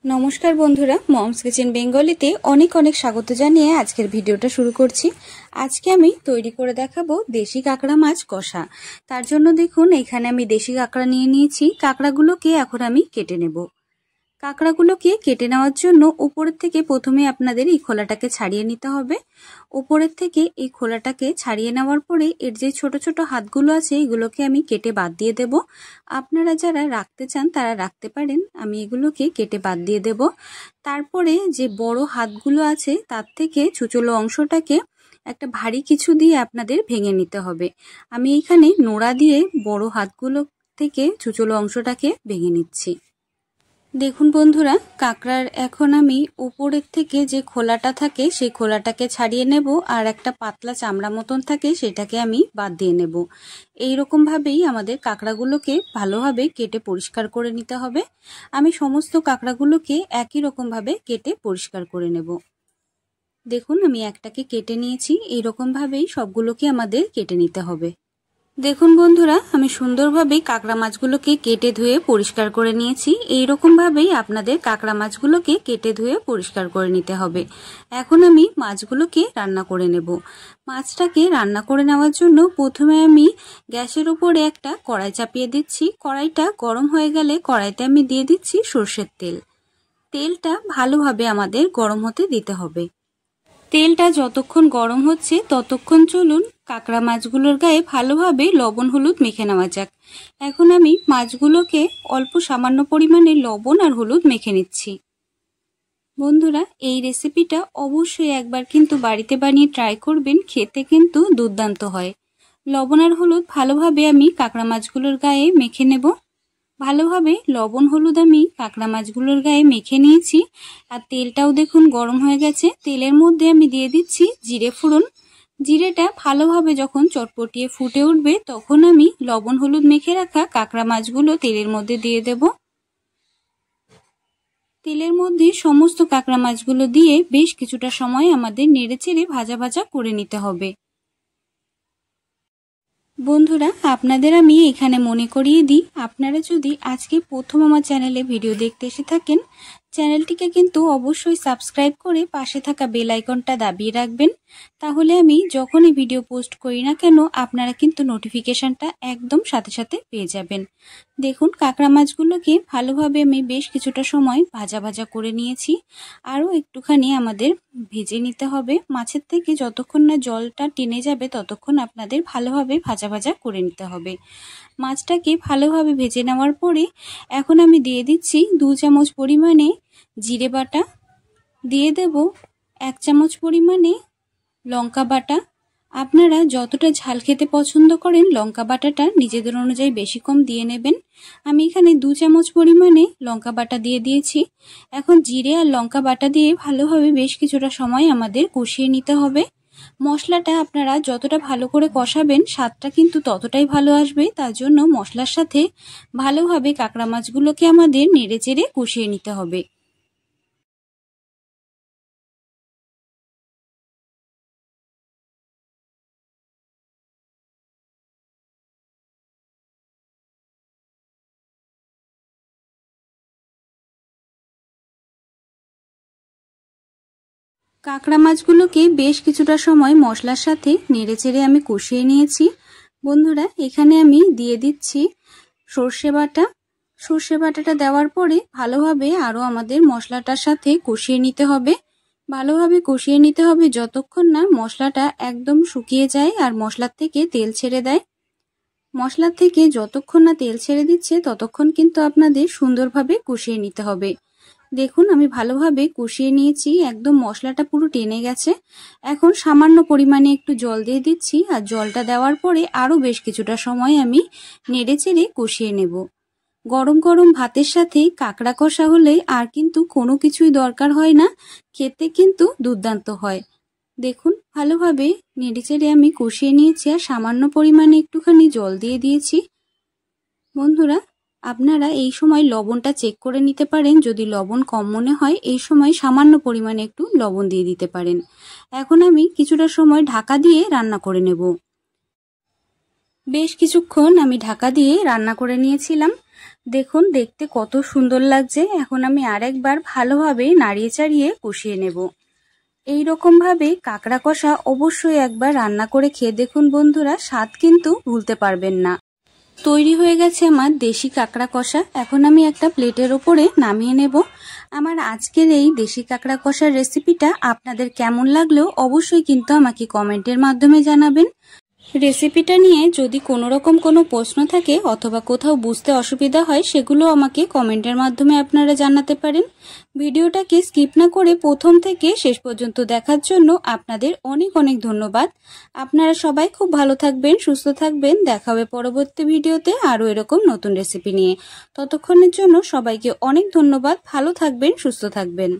নমস্কার বন্ধুরা, moms kitchen বেঙ্গলিতে অনেক অনেক স্বাগত জানিয়ে আজকের ভিডিওটা শুরু করছি। আজকে আমি তৈরি করে দেখাবো দেশি কাঁকড়া মাছ কষা। তার জন্য দেখুন এখানে আমি দেশি কাঁকড়া নিয়ে নিয়েছি। কাঁকড়াগুলোকে এখন আমি কেটে নেব। কাঁকড়াগুলোকে কেটে নেওয়ার জন্য উপরের থেকে প্রথমে আপনাদের এই খোলাটাকে ছাড়িয়ে নিতে হবে। উপরের থেকে এই খোলাটাকে ছাড়িয়ে নেওয়ার পরে এর যে ছোট ছোট হাতগুলো আছে এগুলোকে আমি কেটে বাদ দিয়ে দেব। আপনারা যারা রাখতে চান তারা রাখতে পারেন, আমি এগুলোকে কেটে বাদ দিয়ে দেব। তারপরে যে বড় হাতগুলো আছে তার থেকে ছুচলো অংশটাকে একটা ভারী কিছু দিয়ে আপনাদের ভেঙে নিতে হবে। আমি এখানে নোড়া দিয়ে বড় হাতগুলো থেকে ছুচলো অংশটাকে ভেঙে নিচ্ছি। দেখুন বন্ধুরা, কাঁকড়ার এখন আমি উপরের থেকে যে খোলাটা থাকে সেই খোলাটাকে ছাড়িয়ে নেব, আর একটা পাতলা চামড়া মতন থাকে সেটাকে আমি বাদ দিয়ে নেব। এইরকম ভাবেই আমাদের কাঁকড়াগুলোকে ভালোভাবে কেটে পরিষ্কার করে নিতে হবে। আমি সমস্ত কাঁকড়াগুলোকে একই রকম ভাবে কেটে পরিষ্কার করে নেব। দেখুন আমি একটাকে কেটে নিয়েছি, এইরকম ভাবেই সবগুলোকে আমাদের কেটে নিতে হবে। দেখুন বন্ধুরা, আমি সুন্দরভাবে কাঁকড়া মাছগুলোকে কেটে ধুয়ে পরিষ্কার করে নিয়েছি। এইরকম ভাবেই আপনাদের কাঁকড়া মাছগুলোকে কেটে ধুয়ে পরিষ্কার করে নিতে হবে। এখন আমি মাছগুলোকে রান্না করে নেব। মাছটাকে রান্না করে নেওয়ার জন্য প্রথমে আমি গ্যাসের উপরে একটা কড়াই চাপিয়ে দিচ্ছি। কড়াইটা গরম হয়ে গেলে কড়াইতে আমি দিয়ে দিচ্ছি সর্ষের তেল। তেলটা ভালোভাবে আমাদের গরম হতে দিতে হবে। তেলটা যতক্ষণ গরম হচ্ছে ততক্ষণ চলুন কাঁকড়া মাছগুলোর গায়ে ভালোভাবে লবণ হলুদ মেখে নেওয়া যাক। এখন আমি মাছগুলোকে অল্প সামান্য পরিমাণে লবণ আর হলুদ মেখে নিচ্ছি। বন্ধুরা, এই রেসিপিটা অবশ্যই একবার কিন্তু বাড়িতে বানিয়ে ট্রাই করবেন, খেতে কিন্তু দুর্দান্ত হয়। লবণ আর হলুদ ভালোভাবে আমি কাঁকড়া মাছগুলোর গায়ে মেখে নেব। ভালোভাবে লবণ হলুদ আমি কাঁকড়া মাছগুলোর গায়ে মেখে নিয়েছি। আর তেলটাও দেখুন গরম হয়ে গেছে। তেলের মধ্যে আমি দিয়ে দিচ্ছি জিরে ফোড়ন। জিরেটা ভালোভাবে যখন চটপটিয়ে ফুটে উঠবে তখন আমি লবণ হলুদ মেখে রাখা কাঁকড়া মাছগুলো তেলের মধ্যে দিয়ে দেব। তেলের মধ্যে সমস্ত কাঁকড়া মাছগুলো দিয়ে বেশ কিছুটা সময় আমাদের নেড়েচেড়ে ভাজা ভাজা করে নিতে হবে। বন্ধুরা, আপনাদের আমি এখানে মনে করিয়ে দিই, আপনারা যদি আজকে প্রথম আমার চ্যানেলে ভিডিও দেখতে এসে থাকেন, চ্যানেলটিকে কিন্তু অবশ্যই সাবস্ক্রাইব করে পাশে থাকা বেল আইকনটা দাবিয়ে রাখবেন। তাহলে আমি যখনই ভিডিও পোস্ট করি না কেন আপনারা কিন্তু নোটিফিকেশনটা একদম সাথে সাথে পেয়ে যাবেন। দেখুন কাঁকড়া মাছগুলোকে ভালোভাবে আমি বেশ কিছুটা সময় ভাজা ভাজা করে নিয়েছি। আরও একটুখানি আমাদের ভেজে নিতে হবে। মাছের থেকে যতক্ষণ না জলটা টেনে যাবে ততক্ষণ আপনাদের ভালোভাবে ভাজা ভাজা করে নিতে হবে। মাছটাকে ভালোভাবে ভেজে নেওয়ার পরে এখন আমি দিয়ে দিচ্ছি 2 চামচ পরিমাণে জিরে বাটা, দিয়ে দেব 1 চামচ পরিমাণে লঙ্কা বাটা। আপনারা যতটা ঝাল খেতে পছন্দ করেন লঙ্কা বাটাটা নিজেদের অনুযায়ী বেশি কম দিয়ে নেবেন। আমি এখানে 2 চামচ পরিমাণে লঙ্কা বাটা দিয়ে দিয়েছি। এখন জিরে আর লঙ্কা বাটা দিয়ে ভালোভাবে বেশ কিছুটা সময় আমাদের কষিয়ে নিতে হবে। মশলাটা আপনারা যতটা ভালো করে কষাবেন স্বাদটা কিন্তু ততটাই ভালো আসবে। তার জন্য মশলার সাথে ভালোভাবে কাঁকড়া মাছগুলোকে আমাদের নেড়েচেড়ে কষিয়ে নিতে হবে। কাঁকড়া মাছগুলোকে বেশ কিছুটা সময় মশলার সাথে নেড়েচেড়ে আমি কষিয়ে নিয়েছি। বন্ধুরা, এখানে আমি দিয়ে দিচ্ছি সর্ষে বাটা। সর্ষে বাটাটা দেওয়ার পরে ভালোভাবে আরও আমাদের মশলাটার সাথে কষিয়ে নিতে হবে। ভালোভাবে কষিয়ে নিতে হবে যতক্ষণ না মশলাটা একদম শুকিয়ে যায় আর মশলার থেকে তেল ছেড়ে দেয়। মশলার থেকে যতক্ষণ না তেল ছেড়ে দিচ্ছে ততক্ষণ কিন্তু আপনাদের সুন্দরভাবে কষিয়ে নিতে হবে। দেখুন আমি ভালোভাবে কষিয়ে নিয়েছি, একদম মশলাটা পুরো টেনে গেছে। এখন সামান্য পরিমাণে একটু জল দিয়ে দিচ্ছি, আর জলটা দেওয়ার পরে আরও বেশ কিছুটা সময় আমি নেড়েচেড়ে কষিয়ে নেব। গরম গরম ভাতের সাথে কাঁকড়া কষা হলে আর কিন্তু কোনো কিছুই দরকার হয় না, খেতে কিন্তু দুর্দান্ত হয়। দেখুন ভালোভাবে নেড়েচেড়ে আমি কষিয়ে নিয়েছি আর সামান্য পরিমাণে একটুখানি জল দিয়ে দিয়েছি। বন্ধুরা, আপনারা এই সময় লবণটা চেক করে নিতে পারেন। যদি লবণ কম মনে হয় এই সময় সামান্য পরিমাণে একটু লবণ দিয়ে দিতে পারেন। এখন আমি কিছুটা সময় ঢাকা দিয়ে রান্না করে নেব। বেশ কিছুক্ষণ আমি ঢাকা দিয়ে রান্না করে নিয়েছিলাম। দেখুন দেখতে কত সুন্দর লাগছে। এখন আমি আরেকবার ভালোভাবে নাড়িয়ে চাড়িয়ে কষিয়ে নেব। এই রকম ভাবে কাঁকড়া কষা অবশ্যই একবার রান্না করে খেয়ে দেখুন বন্ধুরা, স্বাদ কিন্তু ভুলতে পারবেন না। তৈরি হয়ে গেছে আমার দেশি কাঁকড়া কষা। এখন আমি একটা প্লেটের ওপরে নামিয়ে নেব। আমার আজকের এই দেশি কাঁকড়া কষার রেসিপিটা আপনাদের কেমন লাগলো অবশ্যই কিন্তু আমাকে কমেন্টের মাধ্যমে জানাবেন। রেসিপিটা নিয়ে যদি কোনো রকম কোনো প্রশ্ন থাকে অথবা কোথাও বুঝতে অসুবিধা হয় সেগুলো আমাকে কমেন্টের মাধ্যমে আপনারা জানাতে পারেন। ভিডিওটাকে স্কিপ না করে প্রথম থেকে শেষ পর্যন্ত দেখার জন্য আপনাদের অনেক অনেক ধন্যবাদ। আপনারা সবাই খুব ভালো থাকবেন, সুস্থ থাকবেন। দেখা হবে পরবর্তী ভিডিওতে আরও এরকম নতুন রেসিপি নিয়ে। ততক্ষণের জন্য সবাইকে অনেক ধন্যবাদ। ভালো থাকবেন, সুস্থ থাকবেন।